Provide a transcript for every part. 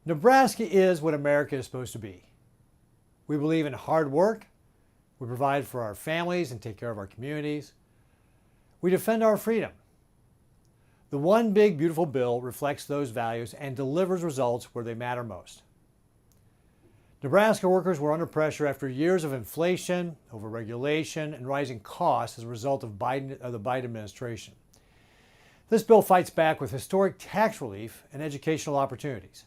Nebraska is what America is supposed to be. We believe in hard work. We provide for our families and take care of our communities. We defend our freedom. The One Big Beautiful Bill reflects those values and delivers results where they matter most. Nebraska workers were under pressure after years of inflation, overregulation, and rising costs as a result of the Biden administration. This bill fights back with historic tax relief and educational opportunities.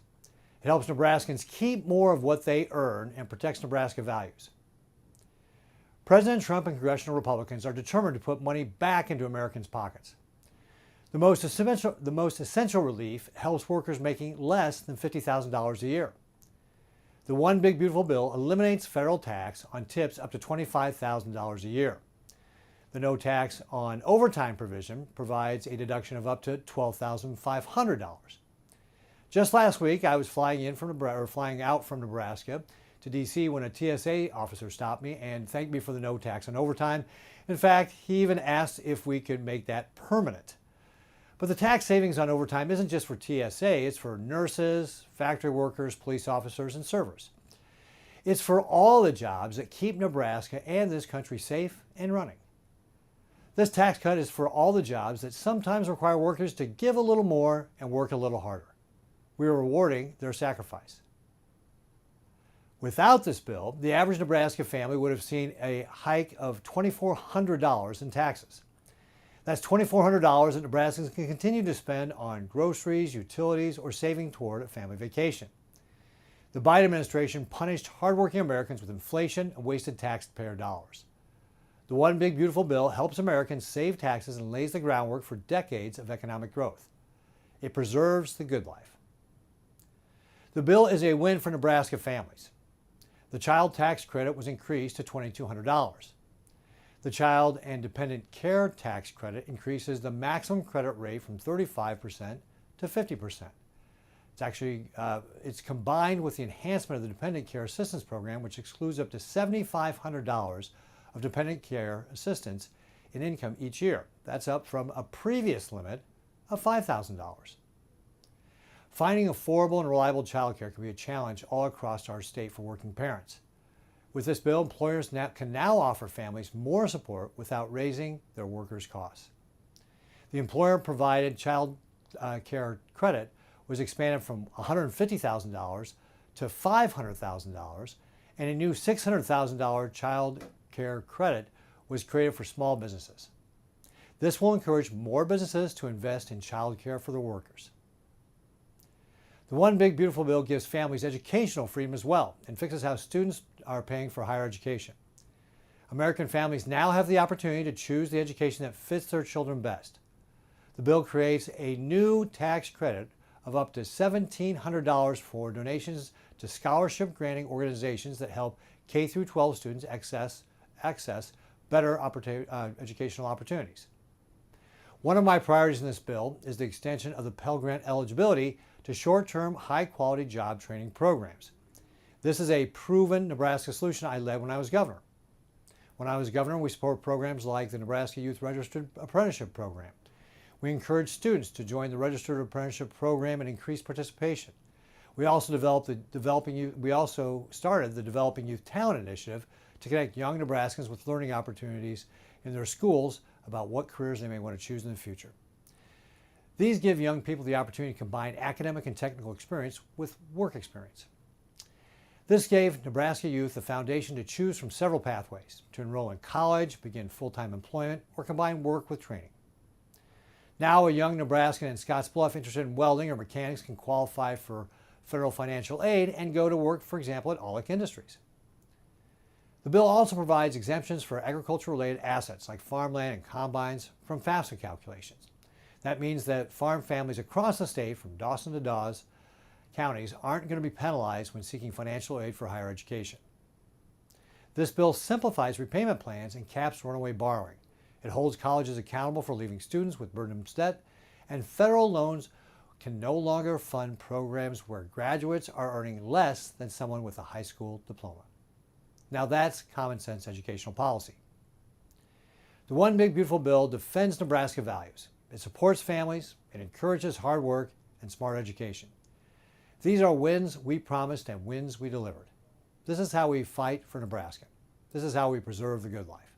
It helps Nebraskans keep more of what they earn and protects Nebraska values. President Trump and congressional Republicans are determined to put money back into Americans' pockets. The most essential relief helps workers making less than $50,000 a year. The One Big Beautiful Bill eliminates federal tax on tips up to $25,000 a year. The no tax on overtime provision provides a deduction of up to $12,500. Just last week, I was flying out from Nebraska to D.C. when a TSA officer stopped me and thanked me for the no tax on overtime. In fact, he even asked if we could make that permanent. But the tax savings on overtime isn't just for TSA, it's for nurses, factory workers, police officers, and servers. It's for all the jobs that keep Nebraska and this country safe and running. This tax cut is for all the jobs that sometimes require workers to give a little more and work a little harder. We are rewarding their sacrifice. Without this bill, the average Nebraska family would have seen a hike of $2,400 in taxes. That's $2,400 that Nebraskans can continue to spend on groceries, utilities, or saving toward a family vacation. The Biden administration punished hardworking Americans with inflation and wasted taxpayer dollars. The One Big Beautiful Bill helps Americans save taxes and lays the groundwork for decades of economic growth. It preserves the good life. The bill is a win for Nebraska families. The child tax credit was increased to $2,200. The child and dependent care tax credit increases the maximum credit rate from 35% to 50%. It's combined with the enhancement of the Dependent Care Assistance Program, which excludes up to $7,500 of dependent care assistance in income each year. That's up from a previous limit of $5,000. Finding affordable and reliable childcare can be a challenge all across our state for working parents. With this bill, employers can now offer families more support without raising their workers' costs. The employer-provided child care credit was expanded from $150,000 to $500,000, and a new $600,000 child care credit was created for small businesses. This will encourage more businesses to invest in child care for their workers. The One Big Beautiful Bill gives families educational freedom as well and fixes how students are paying for higher education. American families now have the opportunity to choose the education that fits their children best. The bill creates a new tax credit of up to $1,700 for donations to scholarship-granting organizations that help K-12 students access better educational opportunities. One of my priorities in this bill is the extension of the Pell Grant eligibility to short-term, high-quality job training programs. This is a proven Nebraska solution I led when I was governor. When I was governor, we support programs like the Nebraska Youth Registered Apprenticeship Program. We encourage students to join the Registered Apprenticeship Program and increase participation. We also started the Developing Youth Talent Initiative to connect young Nebraskans with learning opportunities in their schools about what careers they may want to choose in the future. These give young people the opportunity to combine academic and technical experience with work experience. This gave Nebraska youth the foundation to choose from several pathways: to enroll in college, begin full-time employment, or combine work with training. Now a young Nebraskan in Scottsbluff interested in welding or mechanics can qualify for federal financial aid and go to work, for example, at Aulick Industries. The bill also provides exemptions for agriculture-related assets like farmland and combines from FAFSA calculations. That means that farm families across the state, from Dawson to Dawes counties, aren't going to be penalized when seeking financial aid for higher education. This bill simplifies repayment plans and caps runaway borrowing. It holds colleges accountable for leaving students with burdensome debt, and federal loans can no longer fund programs where graduates are earning less than someone with a high school diploma. Now that's common sense educational policy. The One Big Beautiful Bill defends Nebraska values. It supports families, it encourages hard work and smart education. These are wins we promised and wins we delivered. This is how we fight for Nebraska. This is how we preserve the good life.